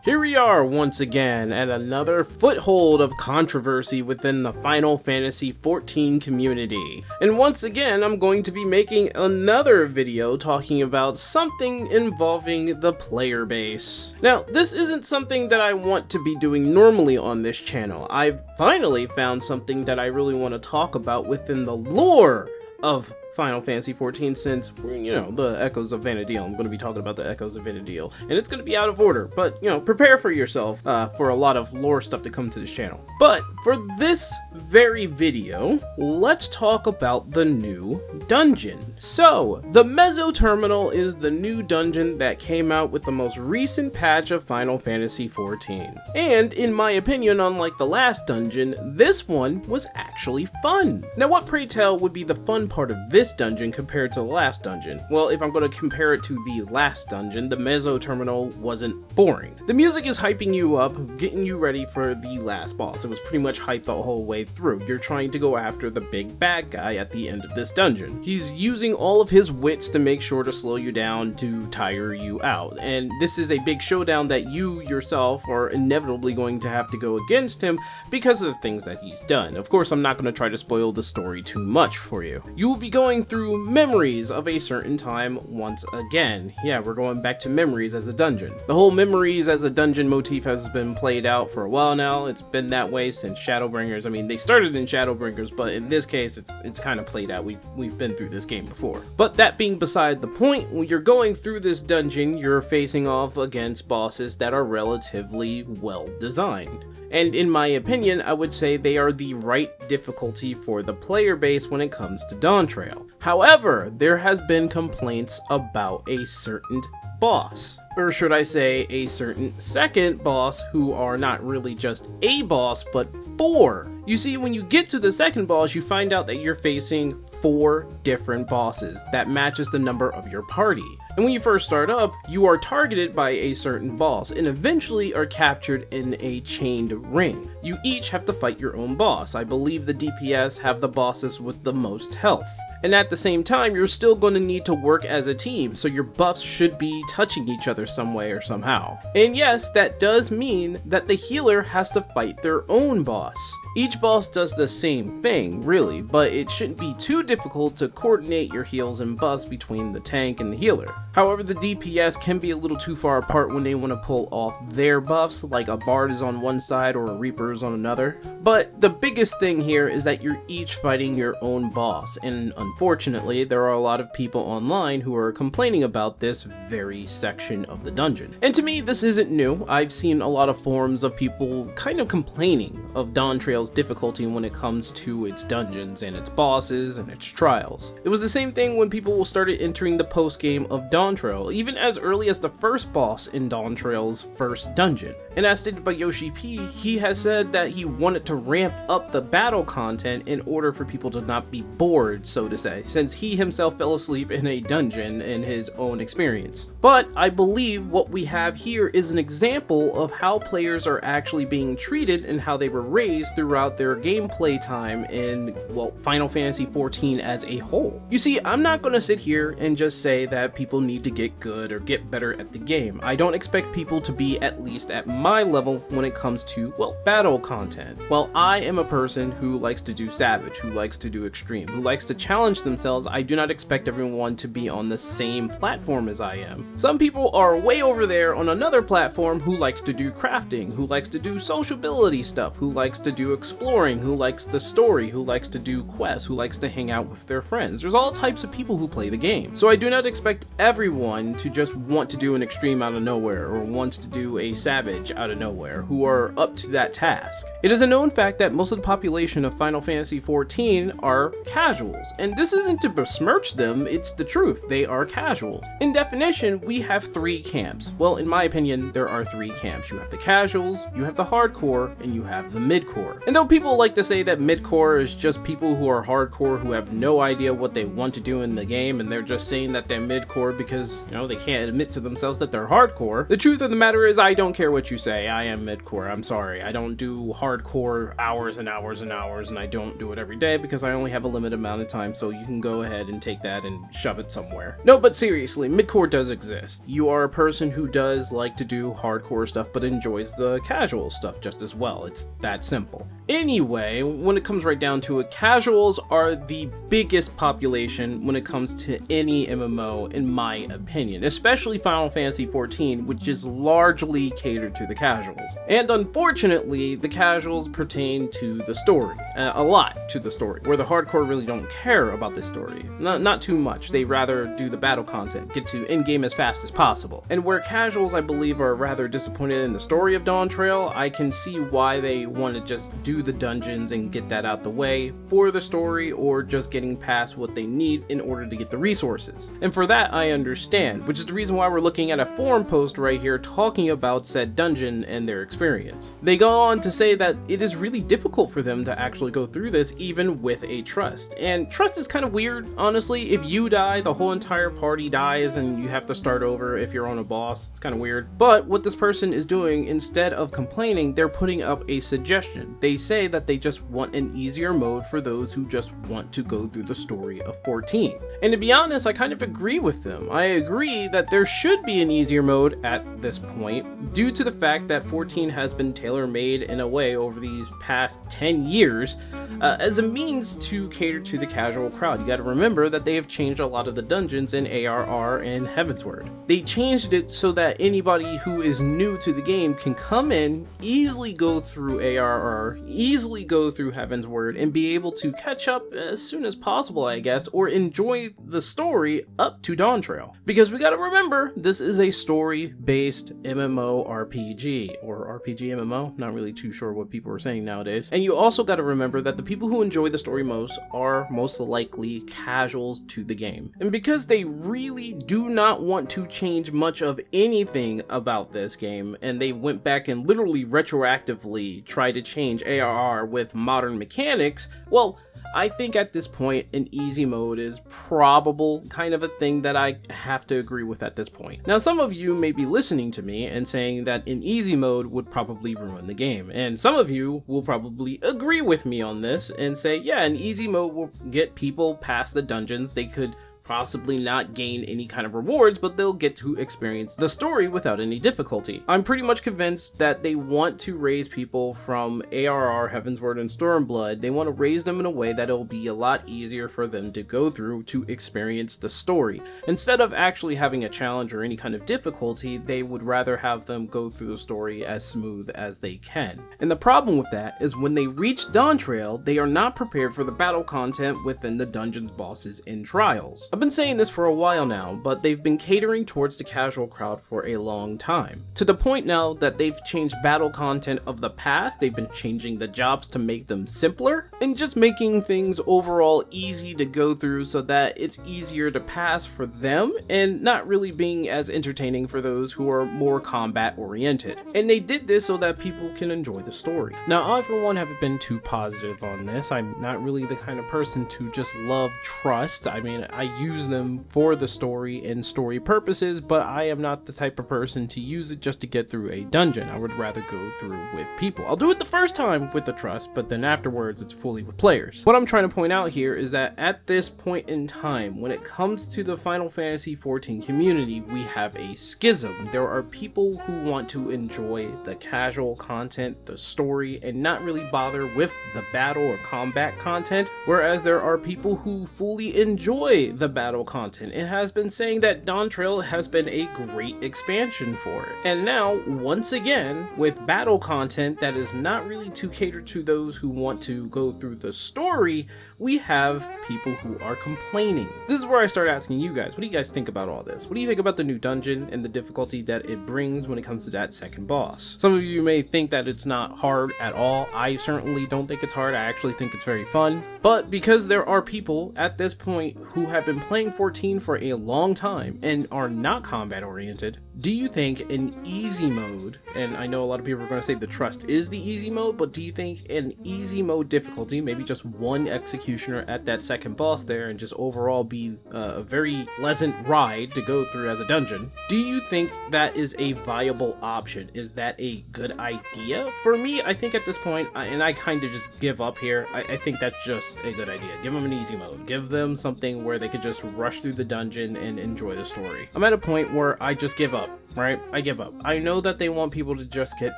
Here we are once again at another foothold of controversy within the Final Fantasy XIV community. And once again, I'm going to be making another video talking about something involving the player base. Now, this isn't something that I want to be doing normally on this channel. I've finally found something that I really want to talk about within the lore of Final Fantasy XIV, since, you know, the Echoes of Vana'diel. I'm going to be talking about the Echoes of Vana'diel, and it's going to be out of order, but, you know, prepare for yourself for a lot of lore stuff to come to this channel. But for this very video, let's talk about the new dungeon. So, the Mezzo Terminal is the new dungeon that came out with the most recent patch of Final Fantasy XIV. And, in my opinion, unlike the last dungeon, this one was actually fun. Now, what, pray tell, would be the fun part of this dungeon compared to the last dungeon? Well, if I'm going to compare it to the last dungeon, the Mezzo Terminal wasn't boring. The music is hyping you up, getting you ready for the last boss. It was pretty much hyped the whole way through. You're trying to go after the big bad guy at the end of this dungeon. He's using all of his wits to make sure to slow you down, to tire you out. And this is a big showdown that you yourself are inevitably going to have to go against him because of the things that he's done. Of course, I'm not going to try to spoil the story too much for you. You will be going through memories of a certain time once again. Yeah, we're going back to memories as a dungeon. The whole memories as a dungeon motif has been played out for a while now. It's been that way since Shadowbringers. I mean, they started in Shadowbringers, but in this case, it's kind of played out. We've been through this game before. But that being beside the point, when you're going through this dungeon, you're facing off against bosses that are relatively well designed. And in my opinion, I would say they are the right difficulty for the player base when it comes to Dawntrail. However, there has been complaints about a certain boss, or should I say a certain second boss, who are not really just a boss, but four. You see, when you get to the second boss, you find out that you're facing 4 different bosses that matches the number of your party. And when you first start up, you are targeted by a certain boss and eventually are captured in a chained ring. You each have to fight your own boss. I believe the DPS have the bosses with the most health. And at the same time, you're still going to need to work as a team, so your buffs should be touching each other some way or somehow. And yes, that does mean that the healer has to fight their own boss. Each boss does the same thing, really, but it shouldn't be too difficult to coordinate your heals and buffs between the tank and the healer. However, the DPS can be a little too far apart when they want to pull off their buffs, like a Bard is on one side or a Reaper is on another. But the biggest thing here is that you're each fighting your own boss, and unfortunately, there are a lot of people online who are complaining about this very section of the dungeon. And to me, this isn't new. I've seen a lot of forums of people kind of complaining of Dawntrail's difficulty when it comes to its dungeons and its bosses and its trials. It was the same thing when people started entering the post-game of Dawntrail, even as early as the first boss in Dawntrail's first dungeon. And as stated by Yoshi P, he has said that he wanted to ramp up the battle content in order for people to not be bored, so to say, since he himself fell asleep in a dungeon in his own experience. But I believe what we have here is an example of how players are actually being treated and how they were raised throughout their gameplay time in, well, Final Fantasy XIV as a whole. You see, I'm not going to sit here and just say that people need to get good or get better at the game. I don't expect people to be at least at my level when it comes to, well, battle content. Well, I am a person who likes to do Savage, who likes to do Extreme, who likes to challenge themselves. I do not expect everyone to be on the same platform as I am. Some people are way over there on another platform who likes to do crafting, who likes to do sociability stuff, who likes to do exploring, who likes the story, who likes to do quests, who likes to hang out with their friends. There's all types of people who play the game. So I do not expect everyone to just want to do an Extreme out of nowhere or wants to do a Savage out of nowhere, who are up to that task. It is a known fact that most of the population of Final Fantasy XIV are casuals, and this isn't to besmirch them, it's the truth. They are casual. In definition, we have 3 camps. Well, in my opinion, there are 3 camps. You have the casuals, you have the hardcore, and you have the midcore. And though people like to say that midcore is just people who are hardcore who have no idea what they want to do in the game, and they're just saying that they're midcore because, you know, they can't admit to themselves that they're hardcore, the truth of the matter is I don't care what you say. I am midcore. I'm sorry. I don't do hardcore hours and hours and hours, and I don't do it every day because I only have a limited amount of time, so you can go ahead and take that and shove it somewhere. No, but seriously, midcore does exist. exist. You are a person who does like to do hardcore stuff but enjoys the casual stuff just as well. It's that simple. Anyway, when it comes right down to it, casuals are the biggest population when it comes to any MMO, in my opinion, especially Final Fantasy XIV, which is largely catered to the casuals. And unfortunately, the casuals pertain to the story, a lot to the story, where the hardcore really don't care about the story. Not too much. They rather do the battle content, get to endgame as fast as possible. And where casuals, I believe, are rather disappointed in the story of Dawn Trail, I can see why they want to just do the dungeons and get that out the way for the story, or just getting past what they need in order to get the resources. And for that, I understand, which is the reason why we're looking at a forum post right here talking about said dungeon and their experience. They go on to say that it is really difficult for them to actually go through this even with a trust. And trust is kind of weird, honestly. If you die, the whole entire party dies and you have to start over if you're on a boss. It's kind of weird. But what this person is doing, instead of complaining, they're putting up a suggestion. They say that they just want an easier mode for those who just want to go through the story of 14. And to be honest, I kind of agree with them. I agree that there should be an easier mode at this point, due to the fact that 14 has been tailor-made in a way over these past 10 years as a means to cater to the casual crowd. You gotta remember that they have changed a lot of the dungeons in ARR and Heavensward. They changed it so that anybody who is new to the game can come in, easily go through ARR, easily go through Heavensward, and be able to catch up as soon as possible, I guess, or enjoy the story up to Dawn Trail. Because we gotta remember, this is a story-based MMO RPG, or RPG MMO, not really too sure what people are saying nowadays. And you also gotta remember that the people who enjoy the story most are most likely casuals to the game. And because they really do not want to change much of anything about this game, and they went back and literally retroactively tried to change ARR with modern mechanics, well, I think at this point, an easy mode is probable kind of a thing that I have to agree with at this point. Now, some of you may be listening to me and saying that an easy mode would probably ruin the game. And some of you will probably agree with me on this and say, yeah, an easy mode will get people past the dungeons. They could possibly not gain any kind of rewards, but they'll get to experience the story without any difficulty. I'm pretty much convinced that they want to raise people from ARR, Heavensward, and Stormblood. They want to raise them in a way that it'll be a lot easier for them to go through to experience the story. Instead of actually having a challenge or any kind of difficulty, they would rather have them go through the story as smooth as they can. And the problem with that is when they reach Dawn Trail, they are not prepared for the battle content within the dungeons, bosses, and trials. I've been saying this for a while now, but they've been catering towards the casual crowd for a long time. To the point now that they've changed battle content of the past, they've been changing the jobs to make them simpler, and just making things overall easy to go through so that it's easier to pass for them, and not really being as entertaining for those who are more combat oriented. And they did this so that people can enjoy the story. Now, I for one haven't been too positive on this. I'm not really the kind of person to just love trust. I mean, I use them for the story and story purposes, but I am not the type of person to use it just to get through a dungeon. I would rather go through with people. I'll do it the first time with the trust, but then afterwards it's fully with players. What I'm trying to point out here is that at this point in time, when it comes to the Final Fantasy XIV community, we have a schism. There are people who want to enjoy the casual content, the story, and not really bother with the battle or combat content, whereas there are people who fully enjoy the battle content. It has been saying that Dawn Trail has been a great expansion for it. And now, once again, with battle content that is not really to cater to those who want to go through the story, we have people who are complaining. This is where I start asking you guys, what do you guys think about all this? What do you think about the new dungeon and the difficulty that it brings when it comes to that second boss? Some of you may think that it's not hard at all. I certainly don't think it's hard. I actually think it's very fun. But because there are people at this point who have been playing 14 for a long time and are not combat oriented, Do you think an easy mode, and I know a lot of people are going to say the trust is the easy mode, but do you think an easy mode difficulty, maybe just one executioner at that second boss there and just overall be a very pleasant ride to go through as a dungeon, do you think that is a viable option? Is that a good idea? For me, I think at this point, and I kind of just give up here, I think that's just a good idea. Give them an easy mode. Give them something where they could just rush through the dungeon and enjoy the story. I'm at a point where I just give up. Right? I give up. I know that they want people to just get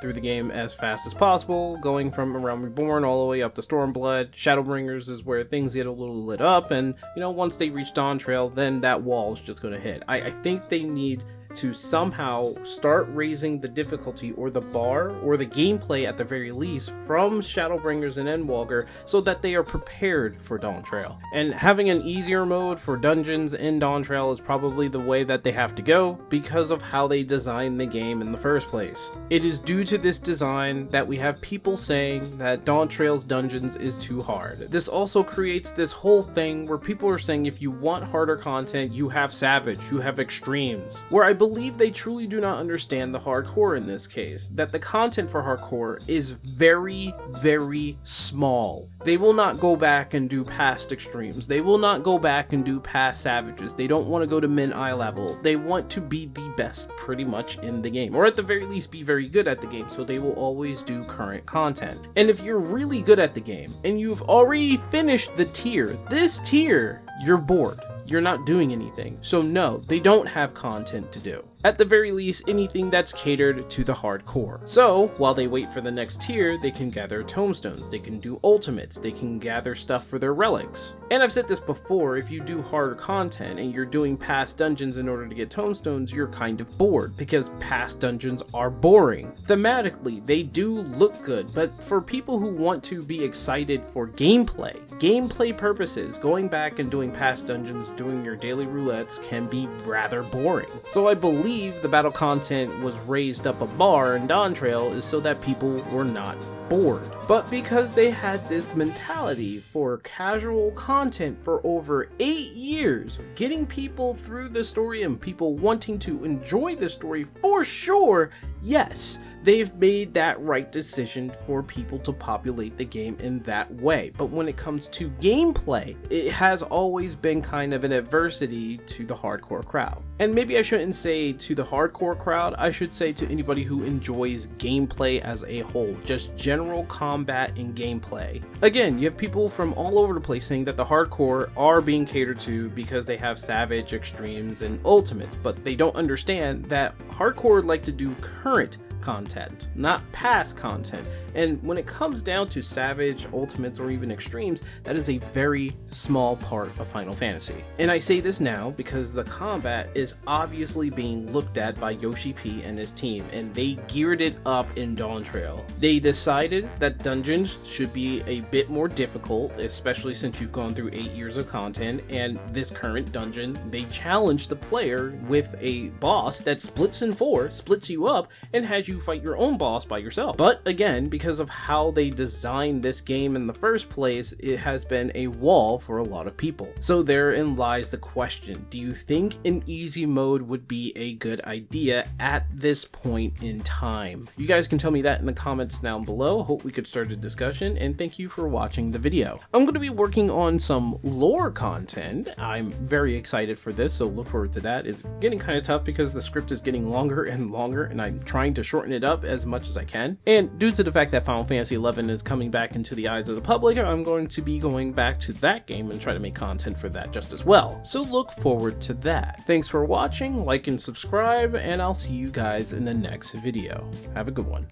through the game as fast as possible, going from Realm Reborn all the way up to Stormblood. Shadowbringers is where things get a little lit up, and once they reach Dawn Trail, then that wall is just going to hit. I think they need to somehow start raising the difficulty or the bar or the gameplay at the very least from Shadowbringers and Endwalker so that they are prepared for Dawn Trail. And having an easier mode for dungeons in Dawn Trail is probably the way that they have to go because of how they designed the game in the first place. It is due to this design that we have people saying that Dawn Trail's dungeons is too hard. This also creates this whole thing where people are saying if you want harder content, you have Savage, you have Extremes, where I believe they truly do not understand the hardcore in this case, that the content for hardcore is very, very small. They will not go back and do past Extremes. They will not go back and do past Savages. They don't want to go to min eye level. They want to be the best pretty much in the game, or at the very least be very good at the game, so they will always do current content. And if you're really good at the game and you've already finished the tier, this tier, you're bored. You're not doing anything. So no, they don't have content to do. At the very least, anything that's catered to the hardcore. So, while they wait for the next tier, they can gather tomestones, they can do ultimates, they can gather stuff for their relics. And I've said this before, if you do harder content and you're doing past dungeons in order to get tomestones, you're kind of bored, because past dungeons are boring. Thematically, they do look good, but for people who want to be excited for gameplay purposes, going back and doing past dungeons, doing your daily roulettes can be rather boring. So I believe the battle content was raised up a bar in Dawn Trail is so that people were not bored. But because they had this mentality for casual content for over 8 years, getting people through the story and people wanting to enjoy the story for sure, yes, they've made that right decision for people to populate the game in that way. But when it comes to gameplay, it has always been kind of an adversity to the hardcore crowd. And maybe I shouldn't say to the hardcore crowd, I should say to anybody who enjoys gameplay as a whole, just general combat and gameplay. Again, you have people from all over the place saying that the hardcore are being catered to because they have Savage, Extremes, and Ultimates, but they don't understand that hardcore would like to do current content, not past content. And when it comes down to Savage, Ultimates, or even Extremes, that is a very small part of Final Fantasy. And I say this now because the combat is obviously being looked at by Yoshi P and his team, and they geared it up in Dawn Trail. They decided that dungeons should be a bit more difficult, especially since you've gone through 8 years of content, and this current dungeon, they challenged the player with a boss that splits in 4, splits you up, and has you fight your own boss by yourself. But again, because of how they designed this game in the first place, it has been a wall for a lot of people. So therein lies the question, do you think an easy mode would be a good idea at this point in time? You guys can tell me that in the comments down below. Hope we could start a discussion, and thank you for watching the video. I'm going to be working on some lore content. I'm very excited for this, so look forward to that. It's getting kind of tough because the script is getting longer and longer, and I'm trying to shorten it up as much as I can. And due to the fact that Final Fantasy XI is coming back into the eyes of the public, I'm going to be going back to that game and try to make content for that just as well. So look forward to that. Thanks for watching, like and subscribe, and I'll see you guys in the next video. Have a good one.